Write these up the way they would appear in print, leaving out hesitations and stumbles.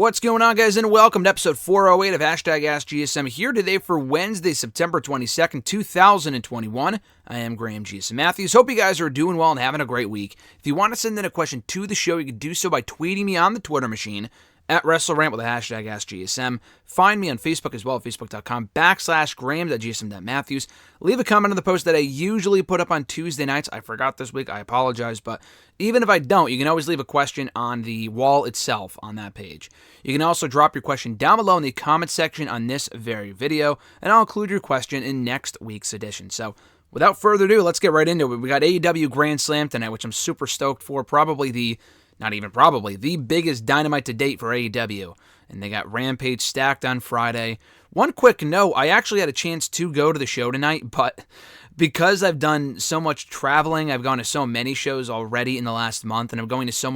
What's going on, guys, and welcome to episode 408 of AskGSM, here today for Wednesday, September 22nd, 2021. I am Graham GSM Matthews. Hope you guys are doing well and having a great week. If you want to send in a question to the show, you can do so by tweeting me on the Twitter machine at WrestleRant with the hashtag AskGSM. Find me on Facebook as well at facebook.com/Graham.GSM.Matthews. Leave a comment on the post that I usually put up on Tuesday nights. I forgot this week. I apologize, but even if I don't, you can always leave a question on the wall itself on that page. You can also drop your question down below in the comment section on this very video, and I'll include your question in next week's edition. So, without further ado, let's get right into it. We got AEW Grand Slam tonight, which I'm super stoked for. The biggest Dynamite to date for AEW. And they got Rampage stacked on Friday. One quick note, I actually had a chance to go to the show tonight, but because I've done so much traveling, I've gone to so many shows already in the last month, and I'm going to so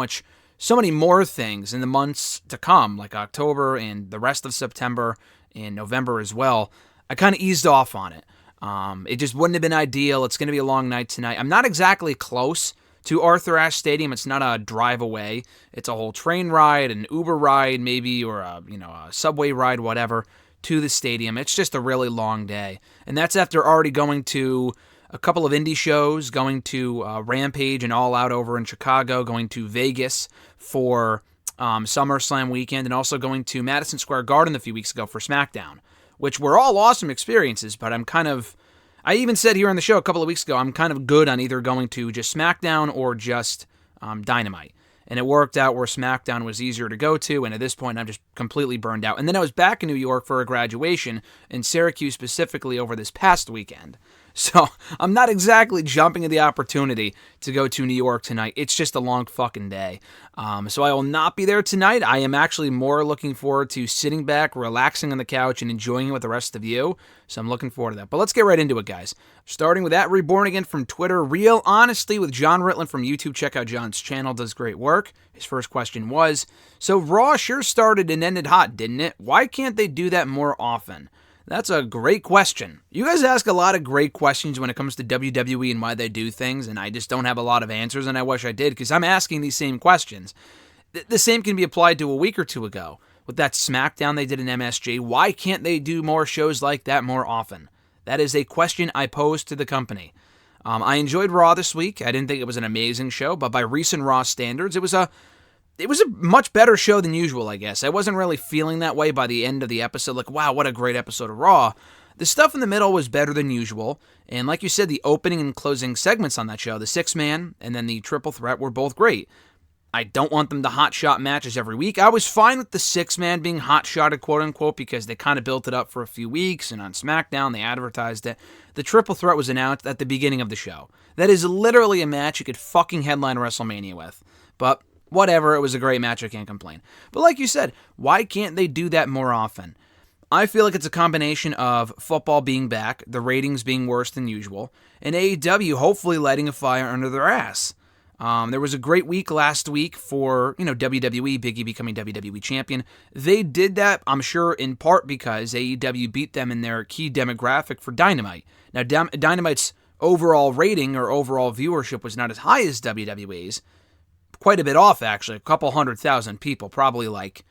many more things in the months to come, like October and the rest of September and November as well. I kind of eased off on it. It just wouldn't have been ideal. It's going to be a long night tonight. I'm not exactly close to Arthur Ashe Stadium. It's not a drive away. It's a whole train ride, an Uber ride maybe, or a subway ride, whatever, to the stadium. It's just a really long day. And that's after already going to a couple of indie shows, going to Rampage and All Out over in Chicago, going to Vegas for SummerSlam weekend, and also going to Madison Square Garden a few weeks ago for SmackDown, which were all awesome experiences, but I even said here on the show a couple of weeks ago, I'm kind of good on either going to just SmackDown or just Dynamite. And it worked out where SmackDown was easier to go to, and at this point, I'm just completely burned out. And then I was back in New York for a graduation, in Syracuse specifically, over this past weekend. So I'm not exactly jumping at the opportunity to go to New York tonight. It's just a long fucking day. So I will not be there tonight. I am actually more looking forward to sitting back, relaxing on the couch, and enjoying it with the rest of you. So I'm looking forward to that. But let's get right into it, guys. Starting with that Reborn Again from Twitter. Real Honesty with John Ritland from YouTube. Check out John's channel. Does great work. His first question was, so Raw sure started and ended hot, didn't it? Why can't they do that more often? That's a great question. You guys ask a lot of great questions when it comes to WWE and why they do things, and I just don't have a lot of answers, and I wish I did, because I'm asking these same questions. The same can be applied to a week or two ago. With that SmackDown they did in MSG, why can't they do more shows like that more often? That is a question I posed to the company. I enjoyed Raw this week. I didn't think it was an amazing show, but by recent Raw standards, it was a much better show than usual, I guess. I wasn't really feeling that way by the end of the episode, like, wow, what a great episode of Raw. The stuff in the middle was better than usual, and like you said, the opening and closing segments on that show, the six-man and then the triple threat, were both great. I don't want them to hot-shot matches every week. I was fine with the six-man being hot-shotted, quote-unquote, because they kind of built it up for a few weeks, and on SmackDown, they advertised it. The triple threat was announced at the beginning of the show. That is literally a match you could fucking headline WrestleMania with. But whatever, it was a great match, I can't complain. But like you said, why can't they do that more often? I feel like it's a combination of football being back, the ratings being worse than usual, and AEW hopefully lighting a fire under their ass. There was a great week last week for, WWE, Big E becoming WWE champion. They did that, I'm sure, in part because AEW beat them in their key demographic for Dynamite. Now, Dynamite's overall rating or overall viewership was not as high as WWE's. Quite a bit off, actually. A couple 100,000 people, probably like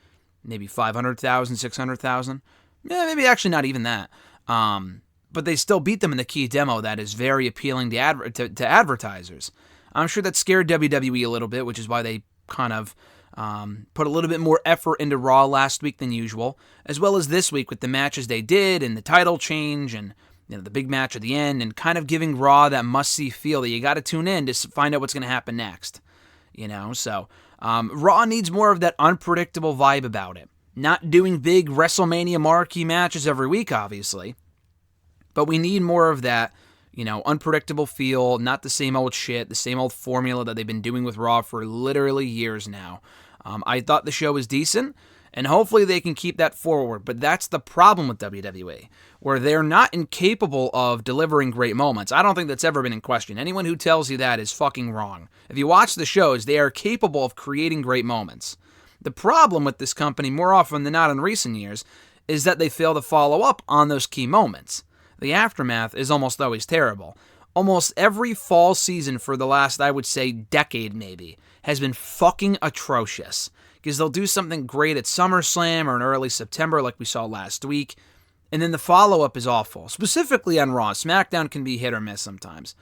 maybe 500,000, 600,000. Yeah, maybe actually not even that. But they still beat them in the key demo that is very appealing to advertisers. I'm sure that scared WWE a little bit, which is why they kind of put a little bit more effort into Raw last week than usual, as well as this week with the matches they did and the title change and the big match at the end, and kind of giving Raw that must-see feel that you got to tune in to find out what's going to happen next. So Raw needs more of that unpredictable vibe about it. Not doing big WrestleMania marquee matches every week, obviously, but we need more of that, unpredictable feel, not the same old shit, the same old formula that they've been doing with Raw for literally years now. I thought the show was decent, and hopefully they can keep that forward, but that's the problem with WWE, where they're not incapable of delivering great moments. I don't think that's ever been in question. Anyone who tells you that is fucking wrong. If you watch the shows, they are capable of creating great moments. The problem with this company, more often than not in recent years, is that they fail to follow up on those key moments. The aftermath is almost always terrible. Almost every fall season for the last, I would say, decade maybe, has been fucking atrocious. because they'll do something great at SummerSlam or in early September like we saw last week, and then the follow-up is awful, specifically on Raw. SmackDown can be hit or miss sometimes.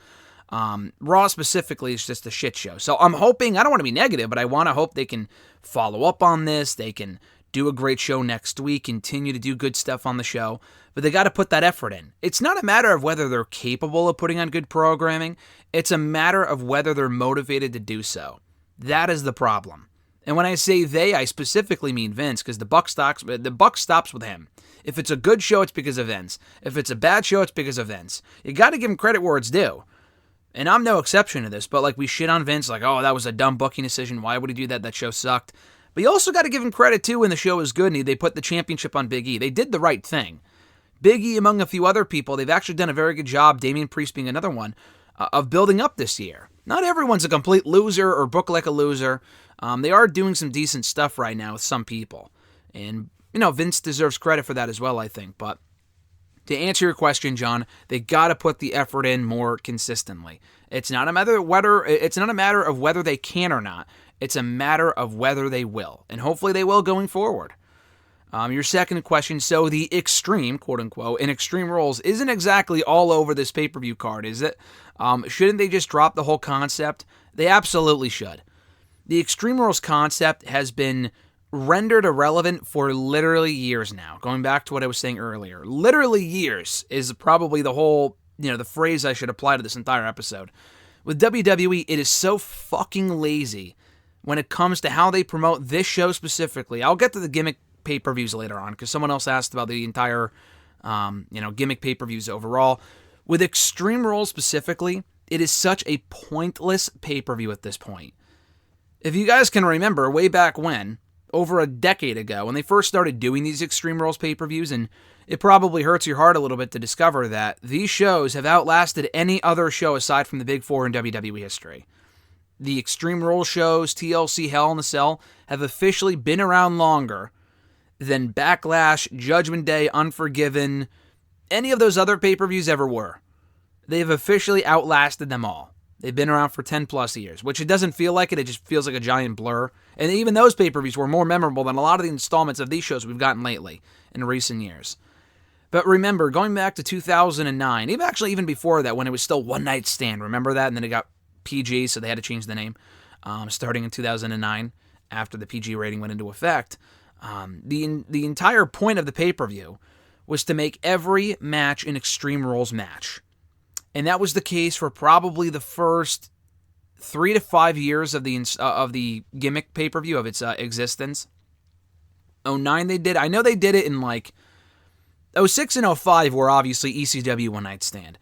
Raw specifically is just a shit show. So I'm hoping, I don't want to be negative, but I want to hope they can follow up on this. They can do a great show next week, continue to do good stuff on the show, but they got to put that effort in. It's not a matter of whether they're capable of putting on good programming. It's a matter of whether they're motivated to do so. That is the problem. And when I say they, I specifically mean Vince, because the buck stops with him. If it's a good show, it's because of Vince. If it's a bad show, it's because of Vince. You got to give him credit where it's due. And I'm no exception to this, but like we shit on Vince, like, oh, that was a dumb booking decision. Why would he do that? That show sucked. But you also got to give him credit, too, when the show was good and they put the championship on Big E. They did the right thing. Big E, among a few other people, they've actually done a very good job, Damian Priest being another one, of building up this year. Not everyone's a complete loser or booked like a loser. They are doing some decent stuff right now with some people. And, Vince deserves credit for that as well, I think. But to answer your question, John, they got to put the effort in more consistently. It's not a matter of whether they can or not. It's a matter of whether they will. And hopefully they will going forward. Your second question, so the Extreme, quote-unquote, in Extreme Rules isn't exactly all over this pay-per-view card, is it? Shouldn't they just drop the whole concept? They absolutely should. The Extreme Rules concept has been rendered irrelevant for literally years now. Going back to what I was saying earlier. Literally years is probably the whole, the phrase I should apply to this entire episode. With WWE, it is so fucking lazy when it comes to how they promote this show specifically. I'll get to the Gimmick pay-per-views later on, because someone else asked about the entire, Gimmick pay-per-views overall. With Extreme Rules specifically, it is such a pointless pay-per-view at this point. If you guys can remember, way back when, over a decade ago, when they first started doing these Extreme Rules pay-per-views, and it probably hurts your heart a little bit to discover that these shows have outlasted any other show aside from the Big Four in WWE history. The Extreme Rules shows, TLC, Hell in a Cell, have officially been around longer than Backlash, Judgment Day, Unforgiven, any of those other pay-per-views ever were. They've officially outlasted them all. They've been around for 10 plus years, which it doesn't feel like it just feels like a giant blur. And even those pay-per-views were more memorable than a lot of the installments of these shows we've gotten lately in recent years. But remember, going back to 2009, even before that, when it was still One Night Stand, remember that? And then it got PG, so they had to change the name, starting in 2009, after the PG rating went into effect. The entire point of the pay-per-view was to make every match an Extreme Rules match. And that was the case for probably the first 3 to 5 years of the Gimmick pay-per-view, of its existence. 2009 they did. I know they did it in 2006 and 2005 were obviously ECW One Night Stand.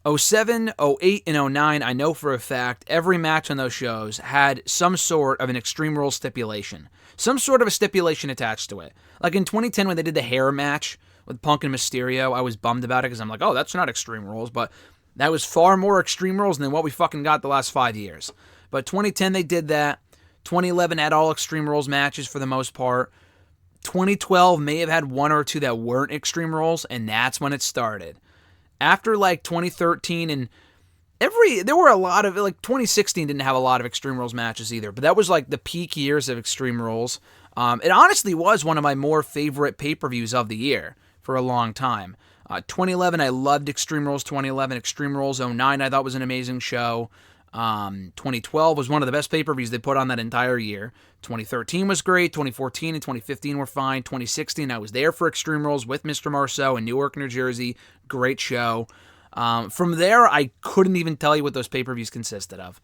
2007, 2008, and 2009, I know for a fact, every match on those shows had some sort of an Extreme Rules stipulation. Some sort of a stipulation attached to it. Like in 2010 when they did the hair match with Punk and Mysterio, I was bummed about it because I'm like, oh, that's not Extreme Rules, but that was far more Extreme Rules than what we fucking got the last 5 years. But 2010 they did that. 2011 had all Extreme Rules matches for the most part. 2012 may have had one or two that weren't Extreme Rules, and that's when it started. After 2013 and there were a lot of 2016 didn't have a lot of Extreme Rules matches either, but that was the peak years of Extreme Rules. It honestly was one of my more favorite pay-per-views of the year for a long time. 2011, I loved Extreme Rules 2011. Extreme Rules 2009, I thought was an amazing show. 2012 was one of the best pay-per-views they put on that entire year. 2013 was great. 2014 and 2015 were fine. 2016, I was there for Extreme Rules with Mr. Marceau in Newark, New Jersey. Great show. From there, I couldn't even tell you what those pay-per-views consisted of.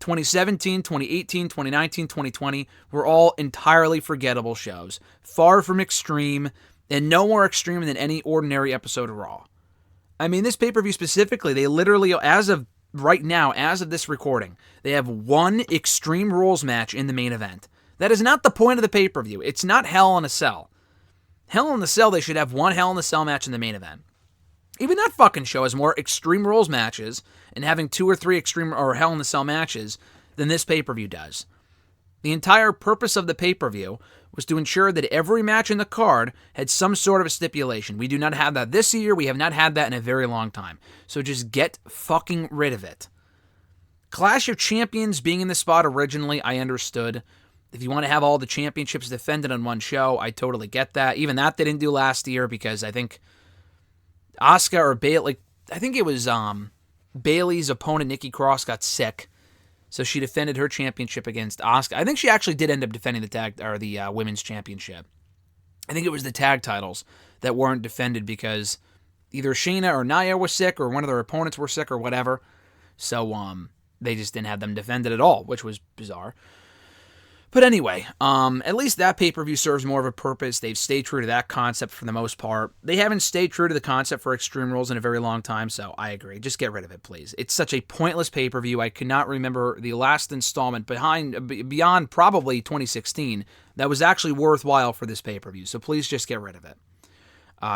2017, 2018, 2019, 2020 were all entirely forgettable shows. Far from extreme, and no more extreme than any ordinary episode of Raw. I mean, this pay-per-view specifically, they literally, as of right now, as of this recording, they have one Extreme Rules match in the main event. That is not the point of the pay-per-view. It's not Hell in a Cell. Hell in a Cell, they should have one Hell in a Cell match in the main event. Even that fucking show has more Extreme Rules matches and having 2 or 3 Extreme or Hell in a Cell matches than this pay-per-view does. The entire purpose of the pay-per-view was to ensure that every match in the card had some sort of a stipulation. We do not have that this year. We have not had that in a very long time. So just get fucking rid of it. Clash of Champions being in the spot originally, I understood. If you want to have all the championships defended on one show, I totally get that. Even that they didn't do last year because I think Asuka or Bayley, I think it was Bayley's opponent, Nikki Cross, got sick. So she defended her championship against Asuka. I think she actually did end up defending the women's championship. I think it was the tag titles that weren't defended because either Shayna or Nia was sick or one of their opponents were sick or whatever. So they just didn't have them defended at all, which was bizarre. But anyway, at least that pay-per-view serves more of a purpose. They've stayed true to that concept for the most part. They haven't stayed true to the concept for Extreme Rules in a very long time, so I agree. Just get rid of it, please. It's such a pointless pay-per-view. I could not remember the last installment beyond probably 2016 that was actually worthwhile for this pay-per-view, so please just get rid of it.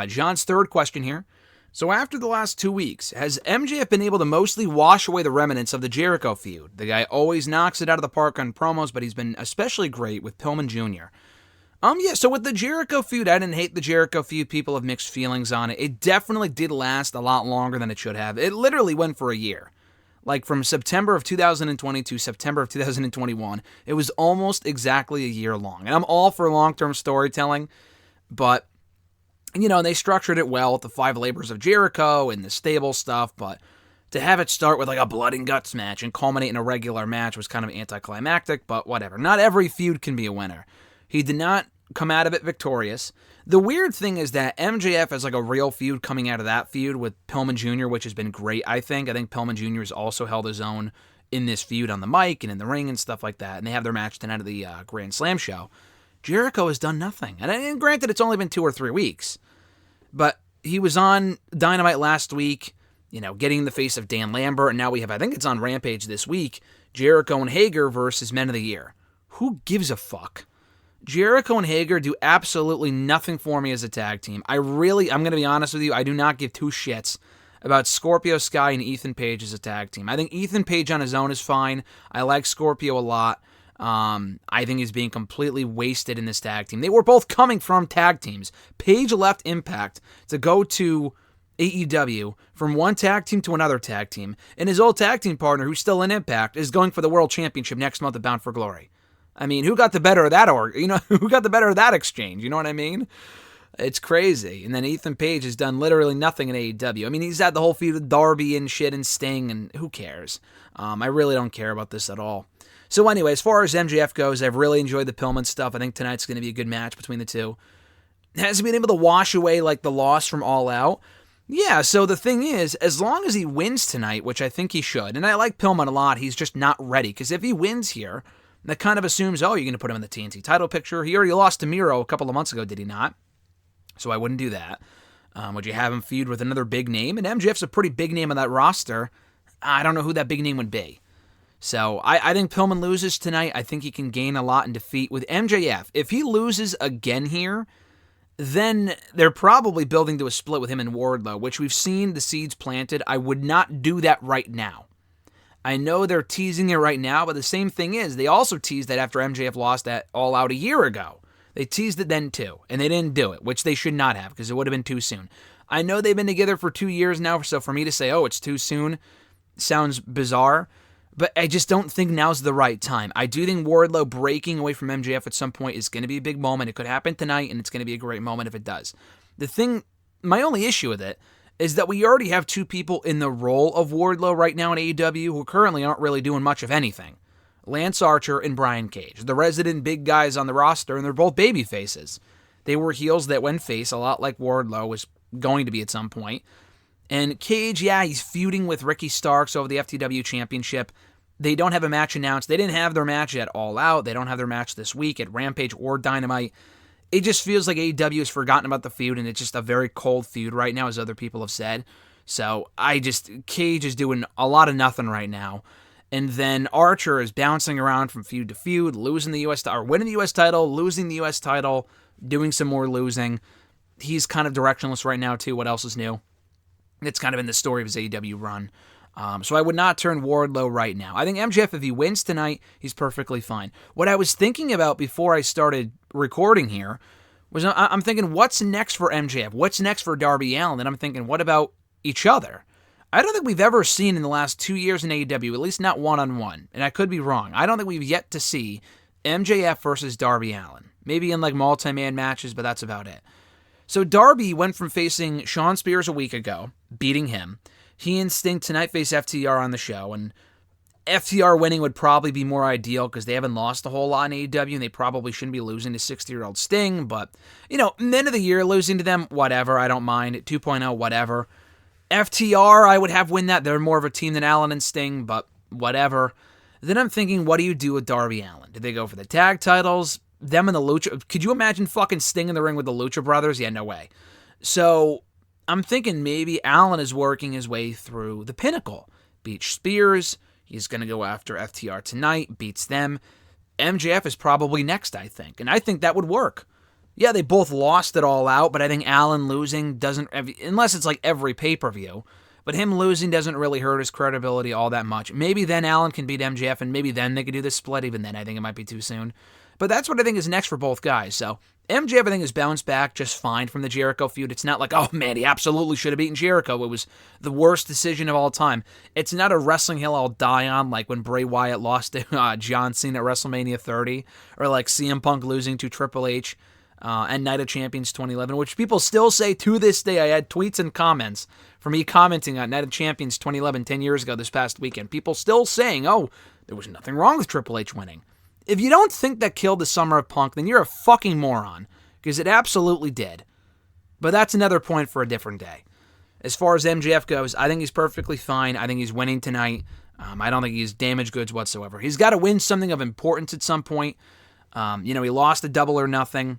John's third question here. So after the last 2 weeks, has MJF been able to mostly wash away the remnants of the Jericho feud? The guy always knocks it out of the park on promos, but he's been especially great with Pillman Jr. Yeah, so with the Jericho feud, I didn't hate the Jericho feud. People have mixed feelings on it. It definitely did last a lot longer than it should have. It literally went for a year. Like from September of 2020 to September of 2021, it was almost exactly a year long. And I'm all for long-term storytelling, but they structured it well with the 5 labors of Jericho and the stable stuff, but to have it start with like a blood and guts match and culminate in a regular match was kind of anticlimactic, but whatever. Not every feud can be a winner. He did not come out of it victorious. The weird thing is that MJF has like a real feud coming out of that feud with Pillman Jr., which has been great, I think. I think Pillman Jr. has also held his own in this feud on the mic and in the ring and stuff like that, and they have their match tonight at the Grand Slam show. Jericho has done nothing. And granted, it's only been 2 or 3 weeks. But he was on Dynamite last week, getting in the face of Dan Lambert. And now we have, I think it's on Rampage this week, Jericho and Hager versus Men of the Year. Who gives a fuck? Jericho and Hager do absolutely nothing for me as a tag team. I'm going to be honest with you, I do not give 2 shits about Scorpio Sky and Ethan Page as a tag team. I think Ethan Page on his own is fine. I like Scorpio a lot. I think he's being completely wasted in this tag team. They were both coming from tag teams. Page left Impact to go to AEW from one tag team to another tag team, and his old tag team partner, who's still in Impact, is going for the World Championship next month at Bound for Glory. I mean, who got the better of that who got the better of that exchange? You know what I mean? It's crazy. And then Ethan Page has done literally nothing in AEW. I mean, he's had the whole feud with Darby and shit and Sting, and who cares? I really don't care about this at all. So anyway, as far as MJF goes, I've really enjoyed the Pillman stuff. I think tonight's going to be a good match between the two. Has he been able to wash away like the loss from All Out? Yeah, so the thing is, as long as he wins tonight, which I think he should, and I like Pillman a lot, he's just not ready. Because if he wins here, that kind of assumes, you're going to put him in the TNT title picture. He already lost to Miro a couple of months ago, did he not? So I wouldn't do that. Would you have him feud with another big name? And MJF's a pretty big name on that roster. I don't know who that big name would be. So I think Pillman loses tonight. I think he can gain a lot in defeat. With MJF, if he loses again here, then they're probably building to a split with him and Wardlow, which we've seen the seeds planted. I would not do that right now. I know they're teasing it right now, but the same thing is, they also teased that after MJF lost that All Out a year ago. They teased it then too, and they didn't do it, which they should not have, because it would have been too soon. I know they've been together for 2 years now, so for me to say, it's too soon, sounds bizarre. But I just don't think now's the right time. I do think Wardlow breaking away from MJF at some point is going to be a big moment. It could happen tonight, and it's going to be a great moment if it does. My only issue with it is that we already have 2 people in the role of Wardlow right now in AEW who currently aren't really doing much of anything. Lance Archer and Brian Cage, the resident big guys on the roster, and they're both baby faces. They were heels that went face, a lot like Wardlow was going to be at some point. And Cage, he's feuding with Ricky Starks over the FTW Championship. They don't have a match announced. They didn't have their match at All Out. They don't have their match this week at Rampage or Dynamite. It just feels like AEW has forgotten about the feud, and it's just a very cold feud right now, as other people have said. So Cage is doing a lot of nothing right now. And then Archer is bouncing around from feud to feud, losing the U.S. or winning the U.S. title, losing the U.S. title, doing some more losing. He's kind of directionless right now, too. What else is new? It's kind of in the story of his AEW run. So I would not turn Wardlow right now. I think MJF, if he wins tonight, he's perfectly fine. What I was thinking about before I started recording here was I'm thinking, what's next for MJF? What's next for Darby Allin? And I'm thinking, what about each other? I don't think we've ever seen in the last 2 years in AEW, at least not one-on-one, and I could be wrong. I don't think we've yet to see MJF versus Darby Allin. Maybe in like multi-man matches, but that's about it. So Darby went from facing Shawn Spears a week ago, beating him. He and Sting tonight face FTR on the show, and FTR winning would probably be more ideal because they haven't lost a whole lot in AEW, and they probably shouldn't be losing to 60-year-old Sting, but, end of the year, losing to them, whatever, I don't mind. 2.0, whatever. FTR, I would have win that. They're more of a team than Allin and Sting, but whatever. Then I'm thinking, what do you do with Darby Allin? Do they go for the tag titles? Them and the Lucha? Could you imagine fucking Sting in the ring with the Lucha Brothers? Yeah, no way. So I'm thinking maybe Allin is working his way through the Pinnacle. Beats Spears. He's going to go after FTR tonight, beats them. MJF is probably next, I think. And I think that would work. Yeah, they both lost it all out, but I think Allin losing doesn't, unless it's like every pay-per-view, but him losing doesn't really hurt his credibility all that much. Maybe then Allin can beat MJF, and maybe then they could do the split. Even then, I think it might be too soon. But that's what I think is next for both guys. So MJF, I think, has bounced back just fine from the Jericho feud. It's not like, oh man, he absolutely should have beaten Jericho. It was the worst decision of all time. It's not a wrestling hill I'll die on, like when Bray Wyatt lost to John Cena at WrestleMania 30, or like CM Punk losing to Triple H and Night of Champions 2011, which people still say to this day. I had tweets and comments from me commenting on Night of Champions 2011, 10 years ago this past weekend. People still saying, oh, there was nothing wrong with Triple H winning. If you don't think that killed the summer of Punk, then you're a fucking moron, because it absolutely did. But that's another point for a different day. As far as MJF goes, I think he's perfectly fine. I think he's winning tonight. I don't think he's damaged goods whatsoever. He's got to win something of importance at some point. He lost a Double or Nothing.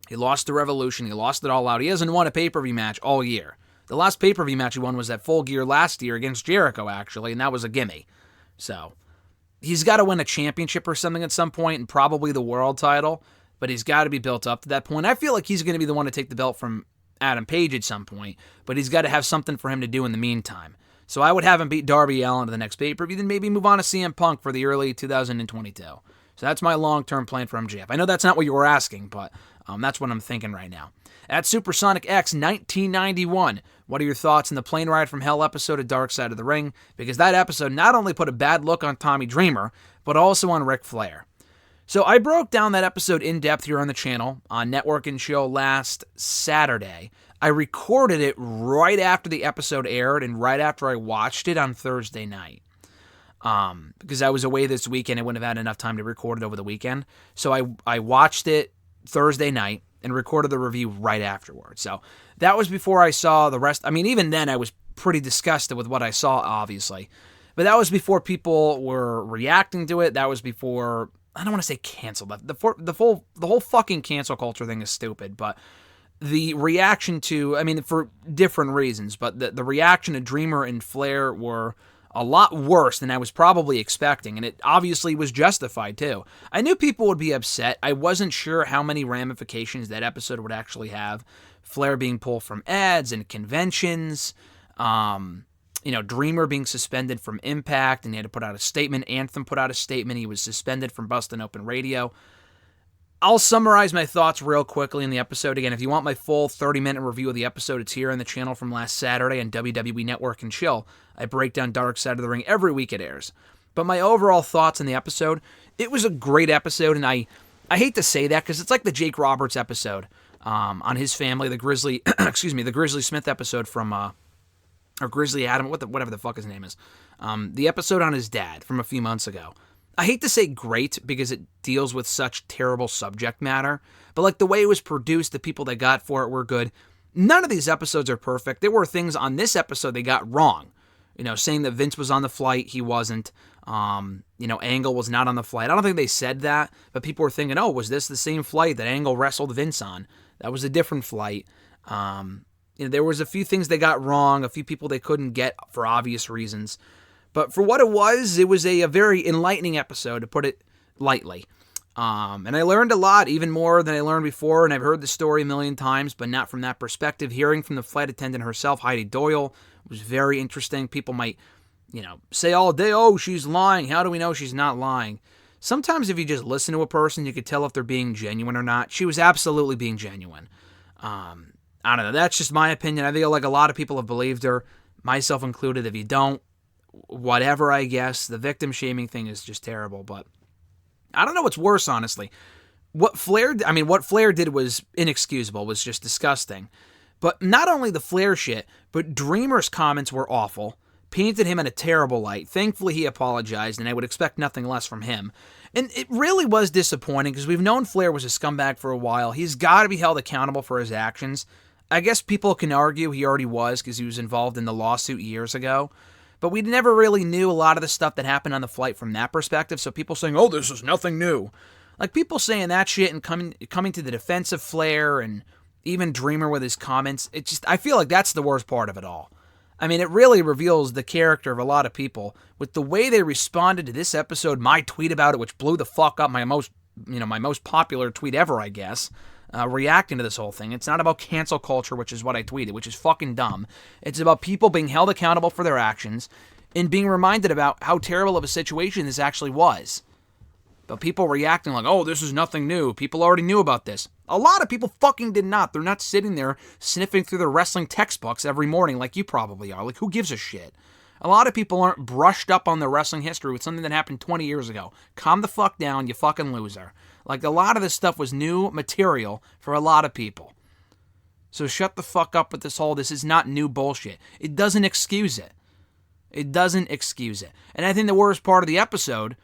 He lost the Revolution. He lost it all out. He hasn't won a pay-per-view match all year. The last pay-per-view match he won was at Full Gear last year against Jericho, actually, and that was a gimme. So he's got to win a championship or something at some point, and probably the world title, but he's got to be built up to that point. I feel like he's going to be the one to take the belt from Adam Page at some point, but he's got to have something for him to do in the meantime. So I would have him beat Darby Allin to the next pay-per-view, then maybe move on to CM Punk for the early 2022. So that's my long-term plan for MJF. I know that's not what you were asking, but that's what I'm thinking right now. At Supersonic X 1991, what are your thoughts on the Plane Ride from Hell episode of Dark Side of the Ring? Because that episode not only put a bad look on Tommy Dreamer, but also on Ric Flair. So I broke down that episode in depth here on the channel on Network and Show last Saturday. I recorded it right after the episode aired and right after I watched it on Thursday night. Because I was away this weekend, I wouldn't have had enough time to record it over the weekend. So I watched it Thursday night and recorded the review right afterwards. So that was before I saw the rest. I mean, even then I was pretty disgusted with what I saw, obviously. But that was before people were reacting to it. That was before, I don't want to say canceled. The whole fucking cancel culture thing is stupid. But the reaction to, I mean, for different reasons, but the reaction to Dreamer and Flair were a lot worse than I was probably expecting, and it obviously was justified too. I knew people would be upset. I wasn't sure how many ramifications that episode would actually have. Flair being pulled from ads and conventions, Dreamer being suspended from Impact, and he had to put out a statement. Anthem put out a statement. He was suspended from Bustin' Open Radio. I'll summarize my thoughts real quickly in the episode. Again, if you want my full 30-minute review of the episode, it's here on the channel from last Saturday on WWE Network and Chill. I break down Dark Side of the Ring every week it airs. But my overall thoughts on the episode, it was a great episode, and I hate to say that because it's like the Jake Roberts episode on his family, the Grizzly Smith episode from, or Grizzly Adam, whatever the fuck his name is. The episode on his dad from a few months ago. I hate to say great because it deals with such terrible subject matter, but like the way it was produced, the people they got for it were good. None of these episodes are perfect. There were things on this episode they got wrong. Saying that Vince was on the flight, he wasn't. Angle was not on the flight. I don't think they said that, but people were thinking, oh, was this the same flight that Angle wrestled Vince on? That was a different flight. There was a few things they got wrong, a few people they couldn't get for obvious reasons. But for what it was a very enlightening episode, to put it lightly. And I learned a lot, even more than I learned before, and I've heard the story a million times, but not from that perspective. Hearing from the flight attendant herself, Heidi Doyle, was very interesting. People might, say all day, oh, she's lying. How do we know she's not lying? Sometimes if you just listen to a person, you could tell if they're being genuine or not. She was absolutely being genuine. I don't know. That's just my opinion. I feel like a lot of people have believed her, myself included. If you don't, whatever, I guess. The victim shaming thing is just terrible, but I don't know what's worse, honestly. What Flair did was inexcusable, was just disgusting. But not only the Flair shit, but Dreamer's comments were awful, painted him in a terrible light. Thankfully, he apologized, and I would expect nothing less from him. And it really was disappointing, because we've known Flair was a scumbag for a while. He's got to be held accountable for his actions. I guess people can argue he already was, because he was involved in the lawsuit years ago. But we never really knew a lot of the stuff that happened on the flight from that perspective, so people saying, oh, this is nothing new. Like, people saying that shit and coming to the defense of Flair and even Dreamer with his comments, I feel like that's the worst part of it all. I mean, it really reveals the character of a lot of people with the way they responded to this episode, my tweet about it, which blew the fuck up, my most popular tweet ever, I guess, reacting to this whole thing. It's not about cancel culture, which is what I tweeted, which is fucking dumb. It's about people being held accountable for their actions and being reminded about how terrible of a situation this actually was. But people reacting like, oh, this is nothing new. People already knew about this. A lot of people fucking did not. They're not sitting there sniffing through their wrestling textbooks every morning like you probably are. Like, who gives a shit? A lot of people aren't brushed up on their wrestling history with something that happened 20 years ago. Calm the fuck down, you fucking loser. Like, a lot of this stuff was new material for a lot of people. So shut the fuck up with this is not new bullshit. It doesn't excuse it. It doesn't excuse it. And I think the worst part of the episode,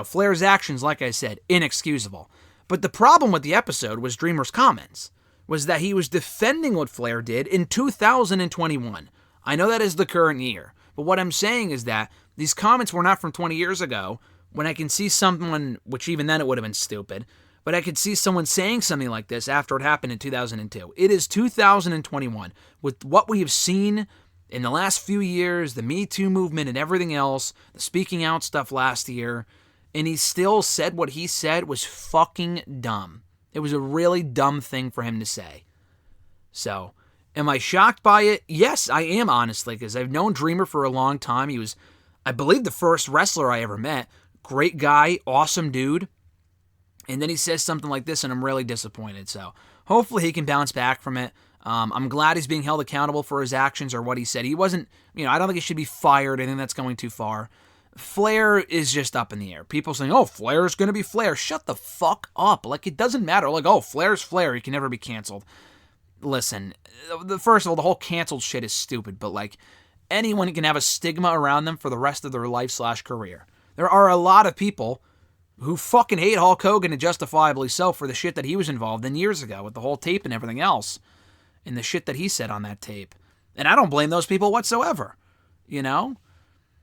Flair's actions, like I said, inexcusable. But the problem with the episode was Dreamer's comments, was that he was defending what Flair did in 2021. I know that is the current year, but what I'm saying is that these comments were not from 20 years ago, when I can see someone, which even then it would have been stupid, but I could see someone saying something like this after it happened in 2002. It is 2021. With what we have seen in the last few years, the Me Too movement and everything else, the speaking out stuff last year, and he still said what he said was fucking dumb. It was a really dumb thing for him to say. So, am I shocked by it? Yes, I am, honestly, because I've known Dreamer for a long time. He was, I believe, the first wrestler I ever met. Great guy, awesome dude. And then he says something like this, and I'm really disappointed. So, hopefully he can bounce back from it. I'm glad he's being held accountable for his actions or what he said. He wasn't, I don't think he should be fired. I think that's going too far. Flair is just up in the air. People saying, oh, Flair's going to be Flair. Shut the fuck up. Like, it doesn't matter. Like, oh, Flair's Flair. He can never be canceled. Listen, first of all, the whole canceled shit is stupid, but, like, anyone can have a stigma around them for the rest of their life/career. There are a lot of people who fucking hate Hulk Hogan, and justifiably so, for the shit that he was involved in years ago with the whole tape and everything else, and the shit that he said on that tape. And I don't blame those people whatsoever,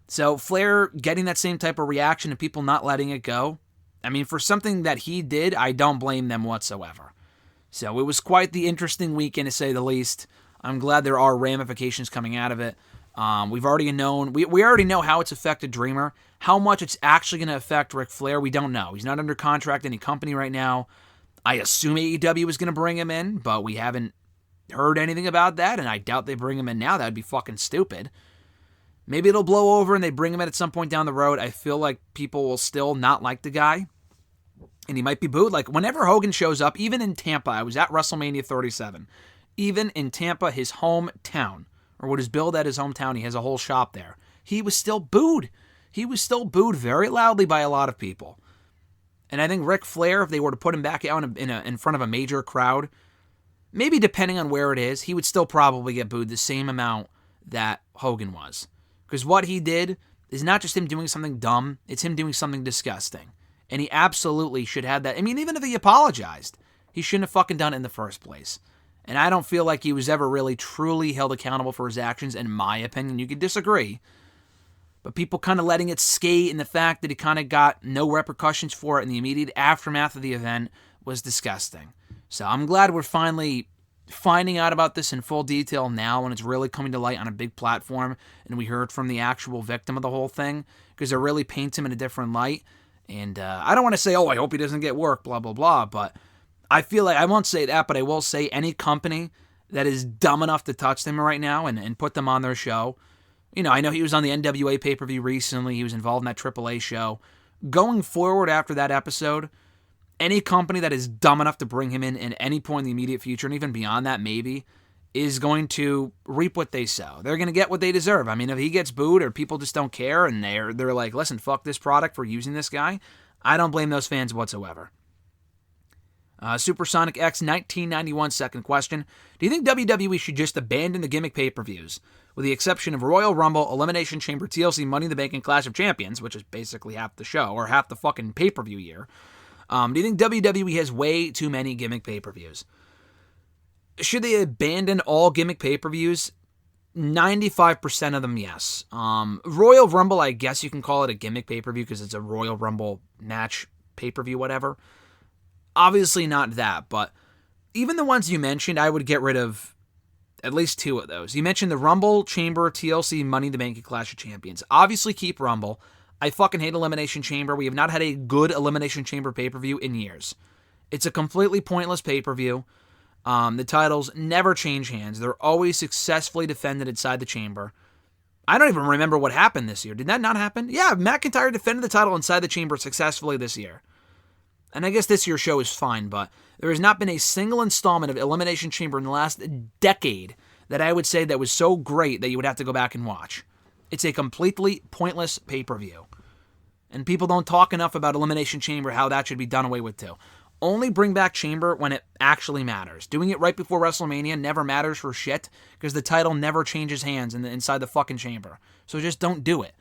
So Flair getting that same type of reaction and people not letting it go, I mean, for something that he did, I don't blame them whatsoever. So it was quite the interesting weekend, to say the least. I'm glad there are ramifications coming out of it. We've already known, we already know how it's affected Dreamer. How much it's actually going to affect Ric Flair, we don't know. He's not under contract to any company right now. I assume AEW is going to bring him in, but we haven't heard anything about that, and I doubt they bring him in now. That would be fucking stupid. Maybe it'll blow over and they bring him in at some point down the road. I feel like people will still not like the guy, and he might be booed. Like, whenever Hogan shows up, even in Tampa, I was at WrestleMania 37, even in Tampa, his hometown, or what is billed at his hometown, he has a whole shop there, he was still booed. He was still booed very loudly by a lot of people. And I think Ric Flair, if they were to put him back out in front of a major crowd, maybe depending on where it is, he would still probably get booed the same amount that Hogan was. Because what he did is not just him doing something dumb, it's him doing something disgusting. And he absolutely should have that. I mean, even if he apologized, he shouldn't have fucking done it in the first place. And I don't feel like he was ever really truly held accountable for his actions, in my opinion. You could disagree. But people kind of letting it skate, and the fact that he kind of got no repercussions for it in the immediate aftermath of the event was disgusting. So I'm glad we're finally finding out about this in full detail now, when it's really coming to light on a big platform, and we heard from the actual victim of the whole thing, because it really paints him in a different light. And I don't want to say, oh, I hope he doesn't get work, blah, blah, blah, but I feel like, I won't say that, but I will say any company that is dumb enough to touch them right now and put them on their show, I know he was on the NWA pay-per-view recently, he was involved in that AAA show. Going forward after that episode, any company that is dumb enough to bring him in at any point in the immediate future, and even beyond that maybe, is going to reap what they sow. They're going to get what they deserve. I mean, if he gets booed or people just don't care and they're like, listen, fuck this product for using this guy, I don't blame those fans whatsoever. Supersonic X 1991 second question. Do you think WWE should just abandon the gimmick pay-per-views, with the exception of Royal Rumble, Elimination Chamber, TLC, Money in the Bank, and Clash of Champions, which is basically half the show, or half the fucking pay-per-view year? Do you think WWE has way too many gimmick pay-per-views? Should they abandon all gimmick pay-per-views? 95% of them, yes. Royal Rumble, I guess you can call it a gimmick pay-per-view because it's a Royal Rumble match pay-per-view, whatever. Obviously not that, but even the ones you mentioned, I would get rid of at least two of those. You mentioned the Rumble, Chamber, TLC, Money in the Bank, and Clash of Champions. Obviously keep Rumble. I fucking hate Elimination Chamber. We have not had a good Elimination Chamber pay-per-view in years. It's a completely pointless pay-per-view. The titles never change hands. They're always successfully defended inside the chamber. I don't even remember what happened this year. Did that not happen? Yeah, McIntyre defended the title inside the chamber successfully this year. And I guess this year's show is fine, but there has not been a single installment of Elimination Chamber in the last decade that I would say that was so great that you would have to go back and watch. It's a completely pointless pay-per-view. And people don't talk enough about Elimination Chamber, how that should be done away with too. Only bring back Chamber when it actually matters. Doing it right before WrestleMania never matters for shit because the title never changes hands inside the fucking chamber. So just don't do it.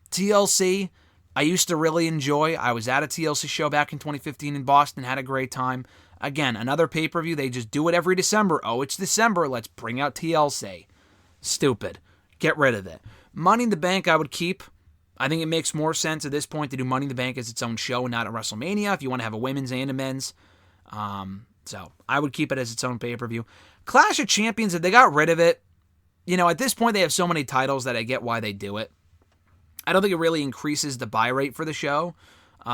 TLC, I used to really enjoy. I was at a TLC show back in 2015 in Boston, had a great time. Again, another pay-per-view, they just do it every December. Oh, it's December, let's bring out TLC. Stupid. Get rid of it. Money in the Bank I would keep. I think it makes more sense at this point to do Money in the Bank as its own show and not at WrestleMania if you want to have a women's and a men's. So I would keep it as its own pay-per-view. Clash of Champions, if they got rid of it, at this point they have so many titles that I get why they do it. I don't think it really increases the buy rate for the show.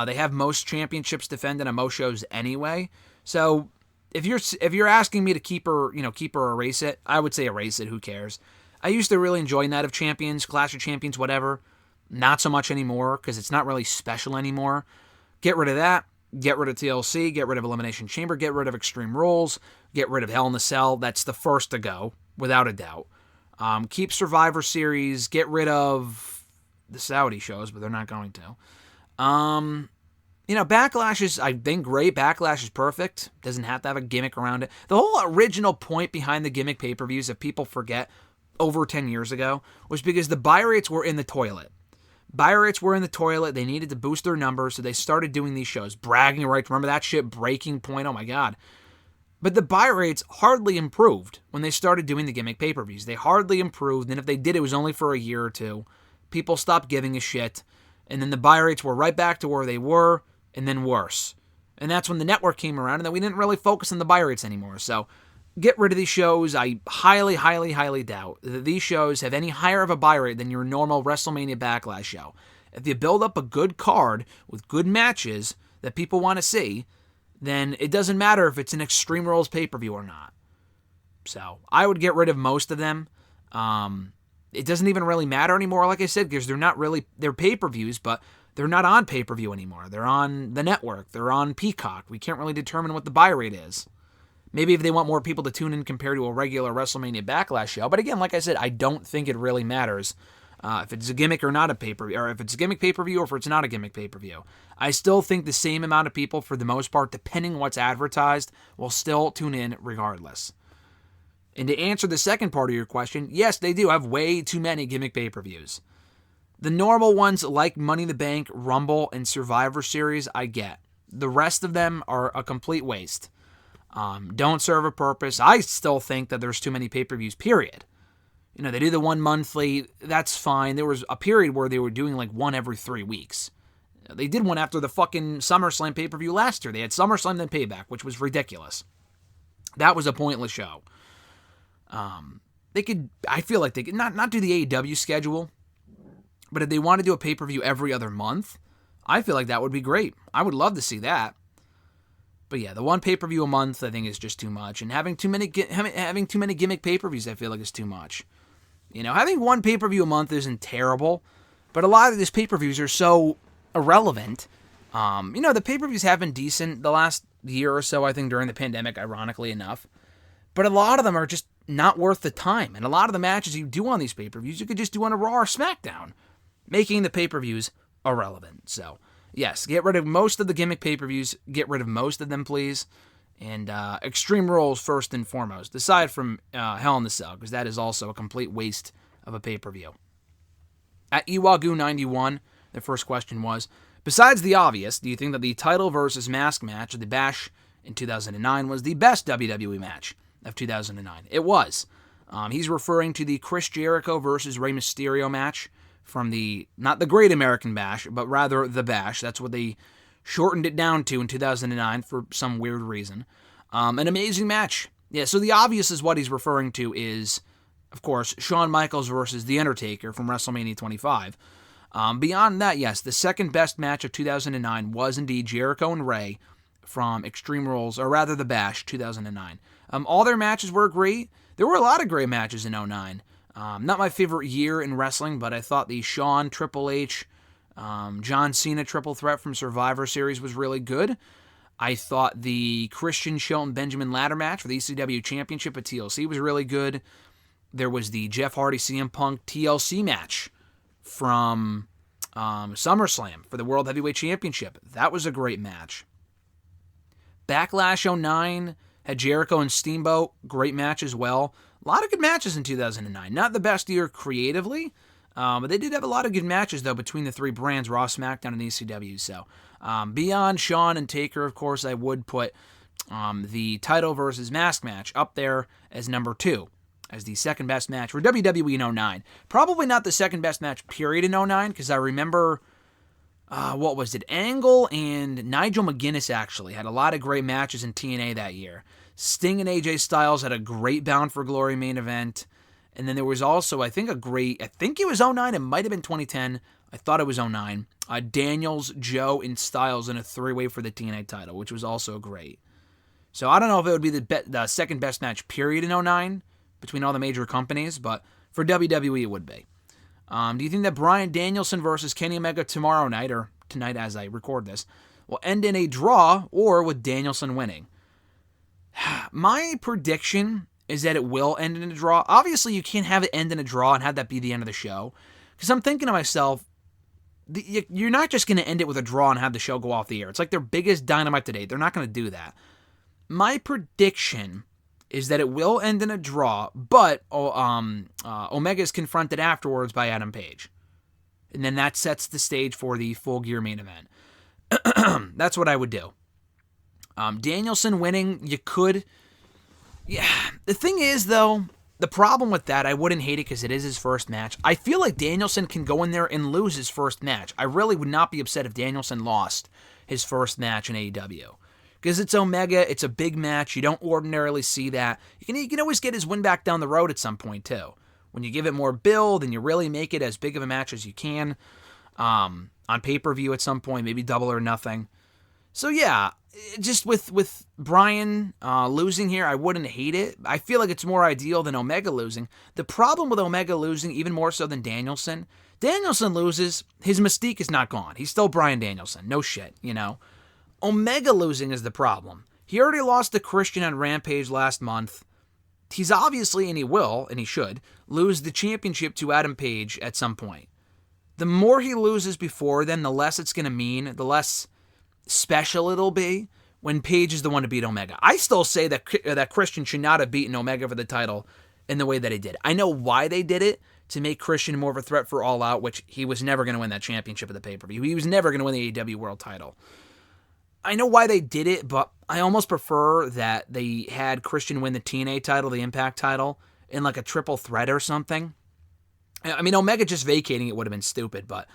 They have most championships defended on most shows anyway. So if you're asking me to keep or erase it, I would say erase it. Who cares? I used to really enjoy Night of Champions, Clash of Champions, whatever. Not so much anymore because it's not really special anymore. Get rid of that. Get rid of TLC. Get rid of Elimination Chamber. Get rid of Extreme Rules. Get rid of Hell in a Cell. That's the first to go, without a doubt. Keep Survivor Series. Get rid of the Saudi shows, but they're not going to. Backlash is, I think, great. Backlash is perfect. Doesn't have to have a gimmick around it. The whole original point behind the gimmick pay-per-views, if people forget, over 10 years ago, was because the buy rates were in the toilet. Buy rates were in the toilet. They needed to boost their numbers, so they started doing these shows. Bragging rights. Remember that shit? Breaking Point. Oh, my God. But the buy rates hardly improved when they started doing the gimmick pay-per-views. They hardly improved, and if they did, it was only for a year or two. People stopped giving a shit, and then the buy rates were right back to where they were, and then worse. And that's when the network came around, and then we didn't really focus on the buy rates anymore. So get rid of these shows. I highly, highly, highly doubt that these shows have any higher of a buy rate than your normal WrestleMania Backlash show. If you build up a good card with good matches that people want to see, then it doesn't matter if it's an Extreme Rules pay-per-view or not. So I would get rid of most of them. It doesn't even really matter anymore, like I said, because they're pay-per-views, but they're not on pay-per-view anymore. They're on the network. They're on Peacock. We can't really determine what the buy rate is. Maybe if they want more people to tune in compared to a regular WrestleMania Backlash show. But again, like I said, I don't think it really matters if it's a gimmick or not a pay-per-view, or if it's a gimmick pay-per-view or if it's not a gimmick pay-per-view. I still think the same amount of people, for the most part, depending on what's advertised, will still tune in regardless. And to answer the second part of your question, yes, they do have way too many gimmick pay-per-views. The normal ones like Money in the Bank, Rumble, and Survivor Series, I get. The rest of them are a complete waste. Don't serve a purpose. I still think that there's too many pay-per-views, period. They do the one monthly, that's fine. There was a period where they were doing like one every 3 weeks. They did one after the fucking SummerSlam pay-per-view last year. They had SummerSlam then Payback, which was ridiculous. That was a pointless show. I feel like they could not do the AEW schedule, but if they want to do a pay-per-view every other month, I feel like that would be great. I would love to see that. But yeah, the one pay-per-view a month I think is just too much, and having too many gimmick pay-per-views I feel like is too much. Having one pay-per-view a month isn't terrible, but a lot of these pay-per-views are so irrelevant. The pay-per-views have been decent the last year or so, I think, during the pandemic, ironically enough. But a lot of them are just not worth the time. And a lot of the matches you do on these pay-per-views, you could just do on a Raw or SmackDown, making the pay-per-views irrelevant. So, Yes, get rid of most of the Gimmick pay-per-views. Get rid of most of them, please. And Extreme Rules first and foremost, aside from Hell in the Cell, because that is also a complete waste of a pay-per-view. At Iwagu91, the first question was, besides the obvious, do you think that the title versus mask match of the Bash in 2009 was the best WWE match of 2009? It was. He's referring to the Chris Jericho versus Rey Mysterio match from not the Great American Bash, but rather the Bash. That's what they shortened it down to in 2009 for some weird reason. An amazing match. Yeah, so the obvious is what he's referring to is, of course, Shawn Michaels versus The Undertaker from WrestleMania 25. Beyond that, yes, the second best match of 2009 was indeed Jericho and Rey from Extreme Rules, or rather the Bash 2009. All their matches were great. There were a lot of great matches in 2009. Not my favorite year in wrestling, but I thought the Shawn, Triple H, John Cena triple threat from Survivor Series was really good. I thought the Christian Shelton Benjamin ladder match for the ECW Championship at TLC was really good. There was the Jeff Hardy CM Punk TLC match from SummerSlam for the World Heavyweight Championship. That was a great match. Backlash 09 had Jericho and Steamboat. Great match as well. A lot of good matches in 2009. Not the best year creatively, but they did have a lot of good matches, though, between the three brands, Raw, SmackDown, and ECW. So, beyond Shawn and Taker, of course, I would put the title versus mask match up there as number 2, as the second best match for WWE in 09. Probably not the second best match, period, in 09, because I remember, what was it? Angle and Nigel McGuinness, actually, had a lot of great matches in TNA that year. Sting and AJ Styles had a great Bound for Glory main event. And then there was also, I think it was 09, it might have been 2010. I thought it was 09. Daniels, Joe, and Styles in a 3-way for the TNA title, which was also great. So I don't know if it would be the second best match, period, in 09 between all the major companies, but for WWE it would be. Do you think that Bryan Danielson versus Kenny Omega tomorrow night, or tonight as I record this, will end in a draw, or with Danielson winning? My prediction is that it will end in a draw. Obviously, you can't have it end in a draw and have that be the end of the show. Because I'm thinking to myself, you're not just going to end it with a draw and have the show go off the air. It's like their biggest Dynamite to date. They're not going to do that. My prediction is that it will end in a draw, but Omega is confronted afterwards by Adam Page. And then that sets the stage for the Full Gear main event. That's what I would do. Danielson winning, you could. Yeah, the thing is, though, the problem with that, I wouldn't hate it because it is his first match. I feel like Danielson can go in there and lose his first match. I really would not be upset if Danielson lost his first match in AEW. Because it's Omega, it's a big match, you don't ordinarily see that. You can always get his win back down the road at some point, too. When you give it more build and you really make it as big of a match as you can on pay-per-view at some point, maybe Double or Nothing. So yeah, just with Bryan losing here, I wouldn't hate it. I feel like it's more ideal than Omega losing. The problem with Omega losing, even more so than Danielson loses, his mystique is not gone. He's still Bryan Danielson. No shit, you know. Omega losing is the problem. He already lost to Christian on Rampage last month. He's obviously, and he will, and he should, lose the championship to Adam Page at some point. The more he loses before then, the less it's going to mean, the less special it'll be when Page is the one to beat Omega. I still say that Christian should not have beaten Omega for the title in the way that he did. I know why they did it, to make Christian more of a threat for All Out, which he was never going to win that championship of the pay-per-view. He was never going to win the AEW World title. I know why they did it, but I almost prefer that they had Christian win the TNA title, the Impact title, in like a triple threat or something. I mean, Omega just vacating it would have been stupid, but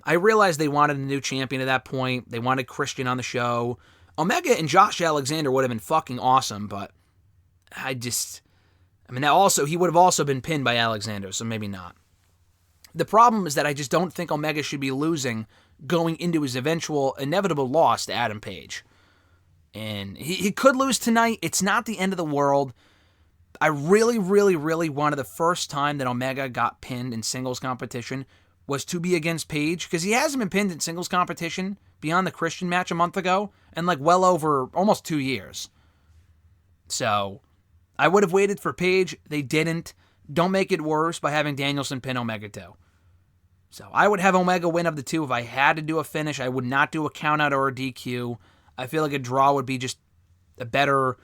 I realized they wanted a new champion at that point. They wanted Christian on the show. Omega and Josh Alexander would have been fucking awesome, but he would have also been pinned by Alexander, so maybe not. The problem is that I just don't think Omega should be losing going into his inevitable loss to Adam Page. And he could lose tonight. It's not the end of the world. I really, really, really wanted the first time that Omega got pinned in singles competition was to be against Page, because he hasn't been pinned in singles competition beyond the Christian match a month ago, and like well over almost 2 years. So I would have waited for Page. They didn't. Don't make it worse by having Danielson pin Omega too. So I would have Omega win of the two. If I had to do a finish, I would not do a countout or a DQ. I feel like a draw would be just a better...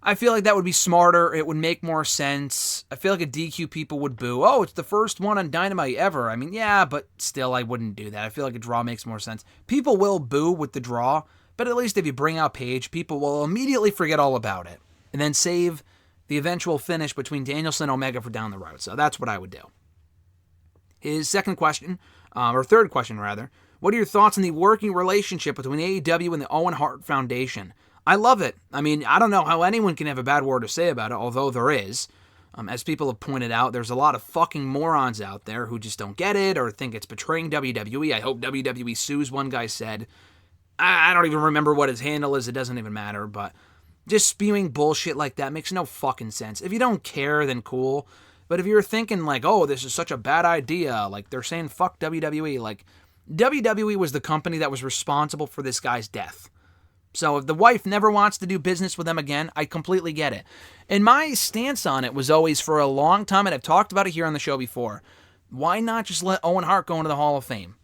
I feel like that would be smarter. It would make more sense. I feel like a DQ people would boo. Oh, it's the first one on Dynamite ever. I mean, yeah, but still I wouldn't do that. I feel like a draw makes more sense. People will boo with the draw, but at least if you bring out Paige, people will immediately forget all about it. And then save the eventual finish between Danielson and Omega for down the road. So that's what I would do. His second question, or third question rather, what are your thoughts on the working relationship between AEW and the Owen Hart Foundation? I love it. I mean, I don't know how anyone can have a bad word to say about it, although there is. As people have pointed out, there's a lot of fucking morons out there who just don't get it or think it's betraying WWE. I hope WWE sues, one guy said. I don't even remember what his handle is. It doesn't even matter, but just spewing bullshit like that makes no fucking sense. If you don't care, then cool. But if you're thinking like, oh, this is such a bad idea, like they're saying fuck WWE, like WWE was the company that was responsible for this guy's death. So if the wife never wants to do business with them again, I completely get it. And my stance on it was always for a long time, and I've talked about it here on the show before, why not just let Owen Hart go into the Hall of Fame?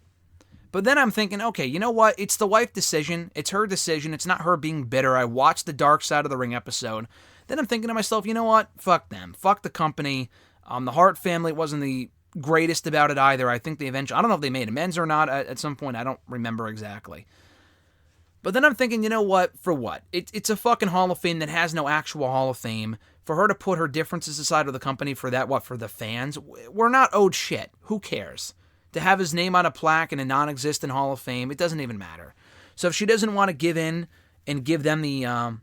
But then I'm thinking, okay, you know what? It's the wife's decision. It's her decision. It's not her being bitter. I watched the Dark Side of the Ring episode. Then I'm thinking to myself, you know what? Fuck them. Fuck the company. The Hart family wasn't the greatest about it either. I think they eventually, I don't know if they made amends or not at some point. I don't remember exactly. But then I'm thinking, you know what? For what? It's a fucking Hall of Fame that has no actual Hall of Fame. For her to put her differences aside with the company for that, what? For the fans? We're not owed shit. Who cares? To have his name on a plaque in a non-existent Hall of Fame, it doesn't even matter. So if she doesn't want to give in and give them the,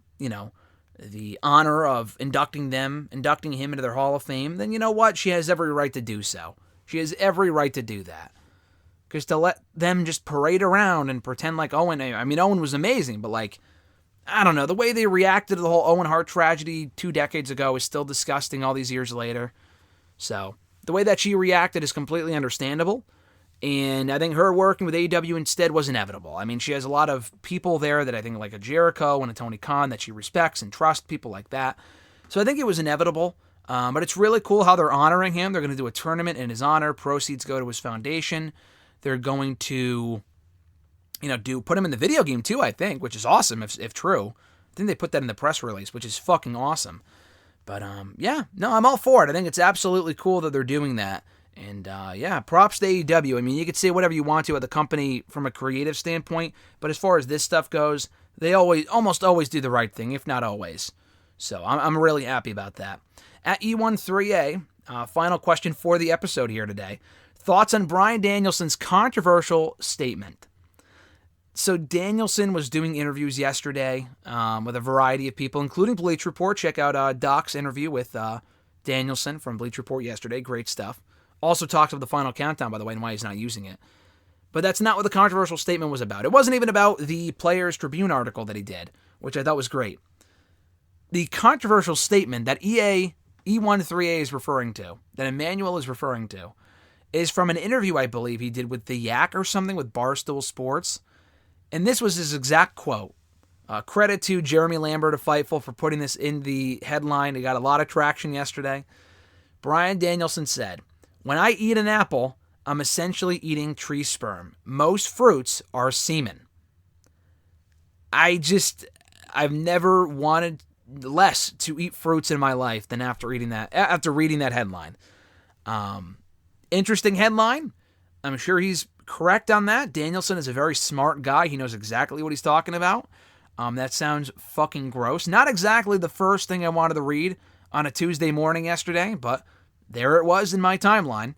the honor of inducting him into their Hall of Fame, then you know what? She has every right to do so. She has every right to do that. Because to let them just parade around and pretend like Owen, I mean, Owen was amazing, but like, I don't know, the way they reacted to the whole Owen Hart tragedy 2 decades ago is still disgusting all these years later. So the way that she reacted is completely understandable. And I think her working with AEW instead was inevitable. I mean, she has a lot of people there that I think like a Jericho and a Tony Khan that she respects and trusts, people like that. So I think it was inevitable. But it's really cool how they're honoring him. They're going to do a tournament in his honor. Proceeds go to his foundation. They're going to, put him in the video game too, I think, which is awesome if true. I think they put that in the press release, which is fucking awesome. But I'm all for it. I think it's absolutely cool that they're doing that. And props to AEW. I mean, you could say whatever you want to at the company from a creative standpoint, but as far as this stuff goes, they almost always do the right thing, if not always. So I'm really happy about that. At E13A, final question for the episode here today. Thoughts on Bryan Danielson's controversial statement. So Danielson was doing interviews yesterday with a variety of people, including Bleach Report. Check out Doc's interview with Danielson from Bleach Report yesterday. Great stuff. Also talks about the Final Countdown, by the way, and why he's not using it. But that's not what the controversial statement was about. It wasn't even about the Players Tribune article that he did, which I thought was great. The controversial statement that E13A is referring to, that Emmanuel is referring to, is from an interview I believe he did with The Yak or something with Barstool Sports. And this was his exact quote. Credit to Jeremy Lambert of Fightful for putting this in the headline. It got a lot of traction yesterday. Bryan Danielson said, "When I eat an apple, I'm essentially eating tree sperm. Most fruits are semen." I've never wanted less to eat fruits in my life than after reading that headline. Interesting headline. I'm sure he's correct on that. Danielson is a very smart guy. He knows exactly what he's talking about. That sounds fucking gross. Not exactly the first thing I wanted to read on a Tuesday morning yesterday, but there it was in my timeline.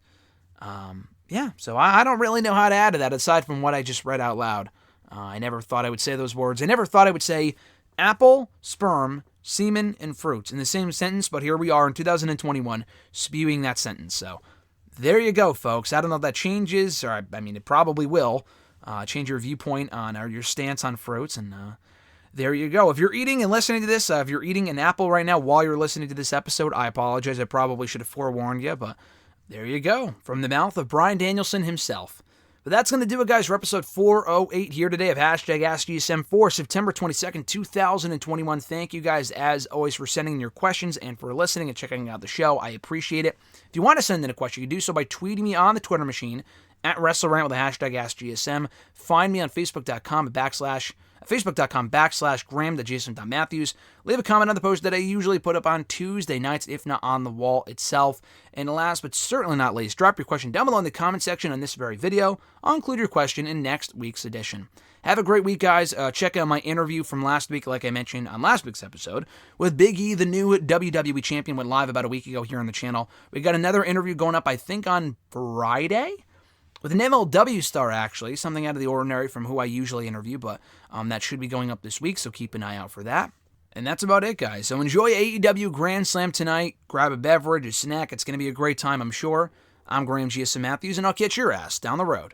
So I don't really know how to add to that aside from what I just read out loud. I never thought I would say those words. I never thought I would say apple, sperm, semen, and fruits in the same sentence, but here we are in 2021 spewing that sentence. So there you go, folks. I don't know if that changes, or I mean, it probably will change your viewpoint on or your stance on fruits, and there you go. If you're eating and listening to this, if you're eating an apple right now while you're listening to this episode, I apologize. I probably should have forewarned you, but there you go. From the mouth of Bryan Danielson himself. But that's going to do it, guys, for episode 408 here today of #AskGSM for September 22nd, 2021. Thank you guys, as always, for sending in your questions and for listening and checking out the show. I appreciate it. If you want to send in a question, you can do so by tweeting me on the Twitter machine at WrestleRant with the #AskGSM. Find me on Facebook.com/Graham.Jason.Matthews. Leave a comment on the post that I usually put up on Tuesday nights, if not on the wall itself. And last but certainly not least, drop your question down below in the comment section on this very video. I'll include your question in next week's edition. Have a great week, guys. Check out my interview from last week, like I mentioned on last week's episode, with Big E, the new WWE champion, went live about a week ago here on the channel. We got another interview going up, I think, on Friday, with an MLW star, actually, something out of the ordinary from who I usually interview, but that should be going up this week, so keep an eye out for that. And that's about it, guys. So enjoy AEW Grand Slam tonight. Grab a beverage, a snack. It's going to be a great time, I'm sure. I'm Graham GSM Matthews, and I'll catch your ass down the road.